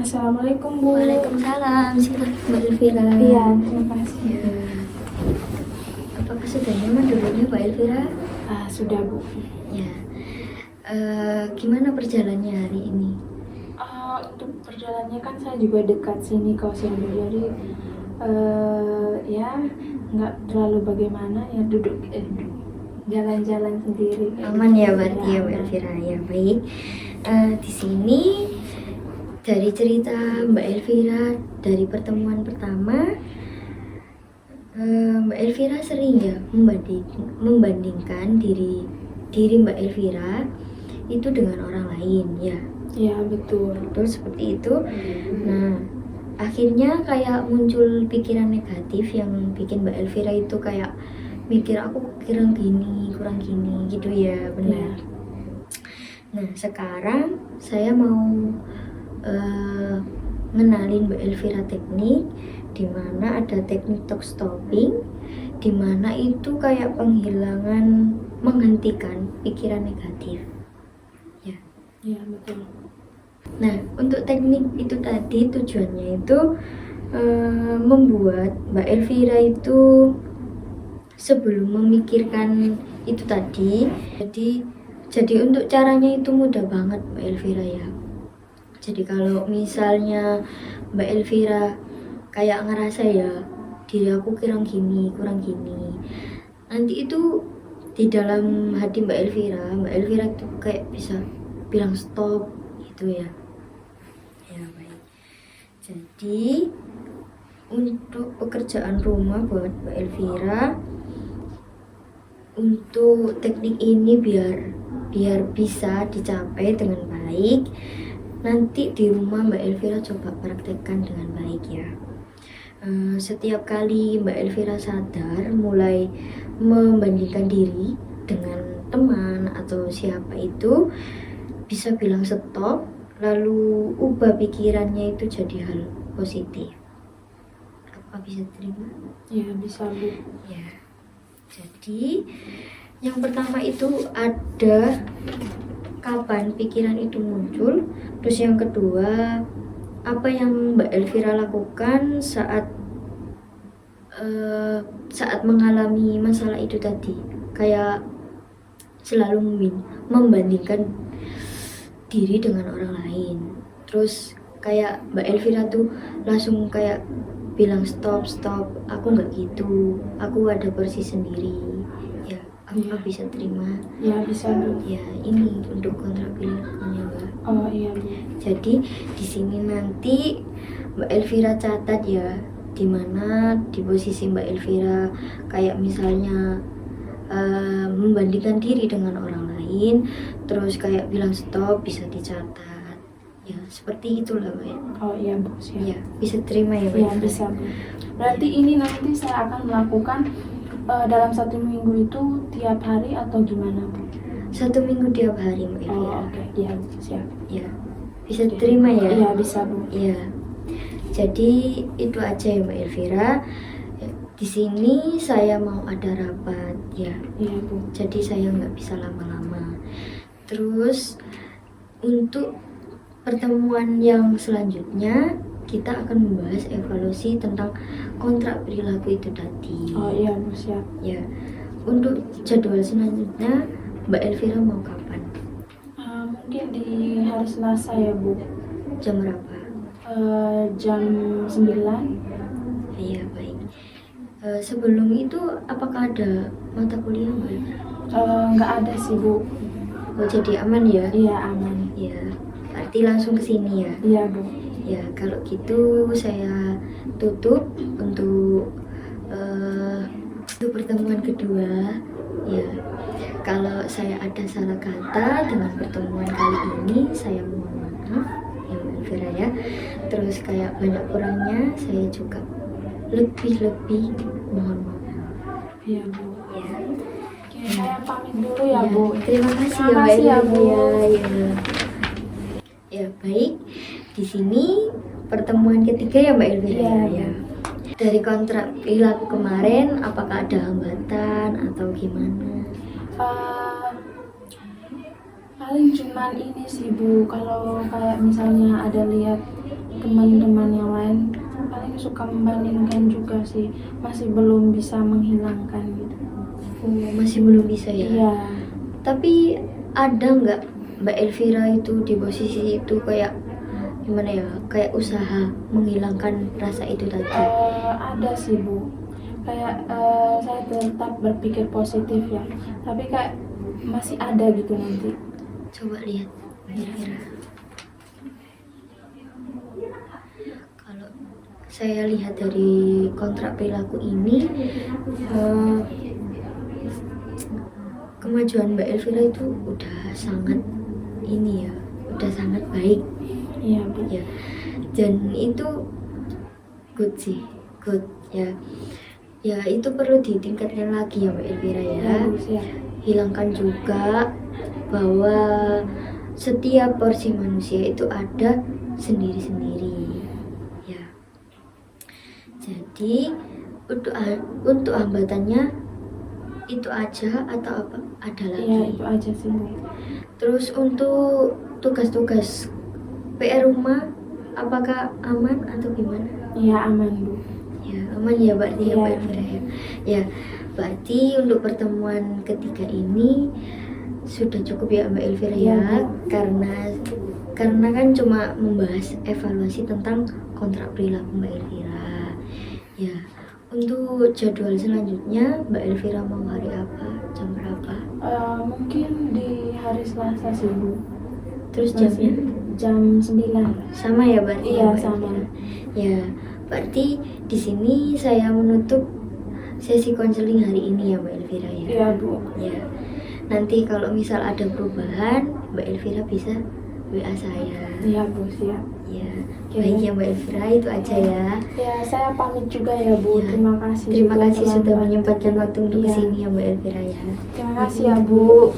Assalamualaikum Bu. Waalaikumsalam, silakan Mbak Elvira. Iya, terima kasih. Ya. Apakah sudah nyaman duduknya Mbak Elvira? Sudah Bu. Ya. Gimana perjalanannya hari ini? Untuk perjalanannya kan saya juga dekat sini ke Oceano, jadi ya nggak terlalu bagaimana ya, duduk jalan-jalan sendiri. Aman ya berarti ya Mbak Elvira. Ya baik. Di sini dari cerita Mbak Elvira dari pertemuan pertama, Mbak Elvira sering ya membandingkan diri Mbak Elvira itu dengan orang lain ya. Ya betul. Betul seperti itu. Nah, akhirnya kayak muncul pikiran negatif yang bikin Mbak Elvira itu kayak mikir aku kurang gini gitu ya, benar. Ya. Nah, sekarang saya mau ngenalin Mbak Elvira teknik di mana ada teknik talk stopping, di mana itu kayak penghilangan, menghentikan pikiran negatif. Ya. Ya betul. Nah, untuk teknik itu tadi tujuannya itu membuat Mbak Elvira itu sebelum memikirkan itu tadi, jadi untuk caranya itu mudah banget Mbak Elvira ya. Jadi kalau misalnya Mbak Elvira kayak ngerasa ya diri aku kurang gini, nanti itu di dalam hati Mbak Elvira itu kayak bisa bilang stop gitu ya. Ya baik. Jadi untuk pekerjaan rumah buat Mbak Elvira, untuk teknik ini biar bisa dicapai dengan baik, nanti di rumah Mbak Elvira coba praktekkan dengan baik ya. Setiap kali Mbak Elvira sadar mulai membandingkan diri dengan teman atau siapa itu, bisa bilang stop, lalu ubah pikirannya itu jadi hal positif. Apa bisa terima? Ya bisa Bu. Ya. Jadi yang pertama itu ada kapan pikiran itu muncul, terus yang kedua apa yang Mbak Elvira lakukan saat mengalami masalah itu tadi, kayak selalu membandingkan diri dengan orang lain. Terus kayak Mbak Elvira tuh langsung kayak bilang stop, aku nggak gitu, aku ada porsi sendiri ya. Apa bisa terima? Ya bisa Bu. Ya, ini untuk kontrak perilakunya Mbak. Oh iya Bu. Jadi di sini nanti Mbak Elvira catat ya, dimana di posisi Mbak Elvira kayak misalnya membandingkan diri dengan orang lain, terus kayak bilang stop, bisa dicatat ya, seperti itulah Mbak ya. Oh iya Bu, siap. Ya, bisa terima ya Mbak. Ya bisa Bu. Berarti ini nanti saya akan melakukan dalam 1 minggu itu tiap hari atau gimana Bu? 1 minggu tiap hari Mbak Elvira. Oh oke, iya Bu, siap. Ya, bisa terima ya. Iya bisa Bu. Ya, jadi itu aja ya Mbak Elvira. Di sini saya mau ada rapat ya. Iya Bu. Jadi saya nggak bisa lama-lama. Terus untuk pertemuan yang selanjutnya kita akan membahas evaluasi tentang kontrak perilaku itu tadi. Oh iya Bu, siap. Ya. Untuk jadwal selanjutnya Mbak Elvira mau kapan? Mungkin di hari Selasa ya Bu. Jam berapa? Jam 9. Iya baik. Sebelum itu apakah ada mata kuliah Mbak? Nggak ada sih Bu. Oh, jadi aman ya? Iya aman. Ya, berarti langsung ke sini ya? Iya Bu. Ya, kalau gitu saya tutup untuk pertemuan kedua. Ya, kalau saya ada salah kata dengan pertemuan kali ini, saya mohon maaf ya Mbak Elvira ya. Terus kayak banyak kurangnya, saya juga lebih mohon maaf. Iya Bu. Ya. Oke, saya pamit dulu ya Bu. Terima kasih Terima kasih ya, Bu. Ya. Ya baik, di sini pertemuan ketiga ya Mbak Elvira. Iya, Ya. Dari kontrak perilaku kemarin, apakah ada hambatan atau gimana? Paling cuman ini sih Bu, kalau kayak misalnya ada lihat teman-teman yang lain paling suka membandingkan juga sih, masih belum bisa menghilangkan gitu. Oh, masih belum bisa ya. Iya. Tapi ada nggak Mbak Elvira itu di posisi itu kayak gimana ya, kayak usaha menghilangkan rasa itu tadi? Ada sih Bu, kayak saya tetap berpikir positif ya, tapi kayak masih ada gitu nanti. Coba lihat kira-kira. Kalau saya lihat dari kontrak perilaku ini, kemajuan Mbak Elvira itu udah sangat ini ya, udah sangat baik Iya Bu. ya. Dan itu good sih, good ya. Ya itu perlu ditingkatkan lagi ya Mbak Elvira ya. Ya Bu, siap. Hilangkan juga bahwa setiap porsi manusia itu ada sendiri-sendiri ya. Jadi untuk hambatannya itu aja atau apa ada lagi? Iya itu aja sih Bu. Terus untuk tugas-tugas PR rumah apakah aman atau gimana? Iya aman Bu. Ya aman ya berarti ya Iya. Mbak Elvira ya. Ya berarti untuk pertemuan ketiga ini sudah cukup ya Mbak Elvira Iya, ya, Bu. karena kan cuma membahas evaluasi tentang kontrak perilaku Mbak Elvira. Ya untuk jadwal selanjutnya Mbak Elvira mau hari apa, jam berapa? Mungkin di hari Selasa sih Bu. Terus jamnya? Jam 9. Sama ya berarti Iya, Mbak sama. Elvira? Ya berarti di sini saya menutup sesi konseling hari ini ya Mbak Elvira ya. Iya Bu. Ya nanti kalau misal ada perubahan Mbak Elvira bisa WA saya. Iya Bu, siap. Ya Oke. baik ya Mbak Elvira, itu aja ya. Ya saya pamit juga ya Bu. Ya. Terima kasih. Terima juga kasih telah sudah membantu. menyempatkan waktu untuk Iya. kesini ya Mbak Elvira ya. Terima kasih ya Bu.